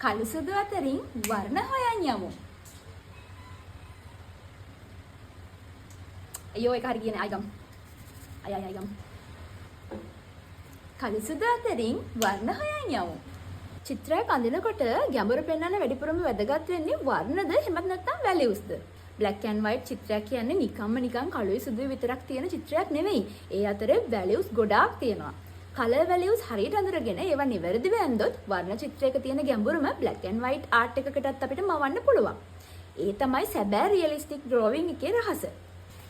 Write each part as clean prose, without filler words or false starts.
කළු සුදු අතරින් වර්ණ හොයන් යමු. අයියෝ ඒක හරි කියන්නේ අයගම්. අයගම්. කළු සුදු අතරින් වර්ණ හොයන් යමු. චිත්‍රයක් අඳිනකොට ගැඹුරු පෙන්වන්න වැඩිපුරම වැදගත් වෙන්නේ වර්ණද එහෙමත් නැත්නම් වැලියුස්ද? black and white චිත්‍රයක් කියන්නේ නිකන් කළුයි සුදුයි විතරක් තියෙන චිත්‍රයක් නෙවෙයි. ඒ අතරේ වැලියුස් ගොඩාක් තියෙනවා. කලර් වැලියුස් හරියට අඳුරගෙන ඒවා නිවැරදිව ඇඳොත් වර්ණ චිත්‍රයක තියෙන ගැඹුරම black and white art එකකටත් අපිට මවන්න පුළුවන්. ඒ තමයි සැබෑ රියලිස්ටික් ඩ්‍රෝවිං එකේ රහස.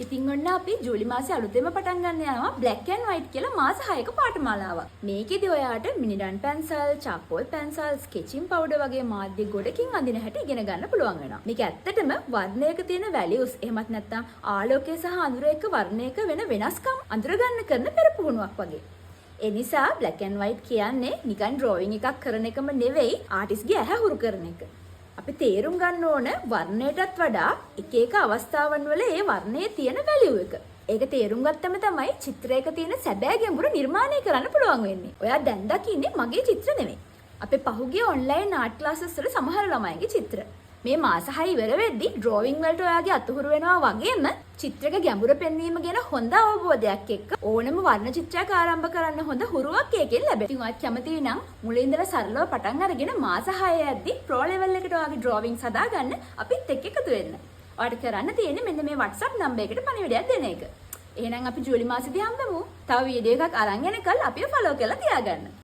ඉතින් ඔන්න අපි ජූලි මාසේ අලුතෙන්ම පටන් ගන්න යනවා black and white කියලා මාස 6ක පාඨමාලාවක්. මේකෙදි ඔයාට මිනිරන් පැන්සල්, චාකෝල් පැන්සල්, ස්කෙචින් පවුඩර් වගේ මාධ්‍ය ගොඩකින් අඳින හැටි ඉගෙන ගන්න පුළුවන් වෙනවා. මේක ඇත්තටම වර්ණයක තියෙන වැලියුස් එහෙමත් නැත්නම් ආලෝකය සහ අඳුර එක්ක වර්ණයක වෙන වෙනස්කම් අඳුර ගන්න කරන පෙරපුහුණුවක් වගේ. ඒ නිසා black and white කියන්නේ නිකන් ඩ්‍රෝවිං එකක් කරන එකම නෙවෙයි ආටිස්ට්ගේ ඇහැ හුරු කරන එක. අපි තේරුම් ගන්න ඕන වර්ණයටත් වඩා එක එක අවස්ථාවන් වල ඒ වර්ණයේ තියෙන වැලියු එක. ඒක තේරුම් ගත්තම තමයි චිත්‍රයක තියෙන සැබෑ ගැඹුර නිර්මාණය කරන්න පුළුවන් වෙන්නේ. ඔයා දැන් දකින්නේ මගේ චිත්‍ර නෙමෙයි. අපේ පහුගිය ඔන්ලයින් ආර්ට් ක්ලාසස් වල සමහර ළමයිගේ චිත්‍ර. මේ මාස 6 ඉවර වෙද්දී ඩ්‍රෝවිං වලට ඔයාගේ අතහුරු වෙනවා වගේම චිත්‍රක ගැඹුර පෙන්වීම ගැන හොඳ අවබෝධයක් එක්ක ඕනම වර්ණ චිත්‍රයක් ආරම්භ කරන්න හොඳ හුරුවක් ඒකෙන් ලැබෙනවා. ඉතින් ඔයත් කැමති නම් මුලින් ඉඳලා සරලව පටන් අරගෙන මාස 6 යද්දී ප්‍රෝ ලෙවල් එකට ඔයාගේ ඩ්‍රෝවිංස් හදාගන්න අපිත් එක්ක එකතු වෙන්න. ඔයාලට කරන්න තියෙන්නේ මෙන්න මේ WhatsApp නම්බර් එකට පණිවිඩයක් දෙන එක. එහෙනම් අපි ජූලි මාසෙදී හම්බෙමු. තව වීඩියෝ එකක් අරන් එනකල් අපිව ෆලෝ කරලා තියාගන්න.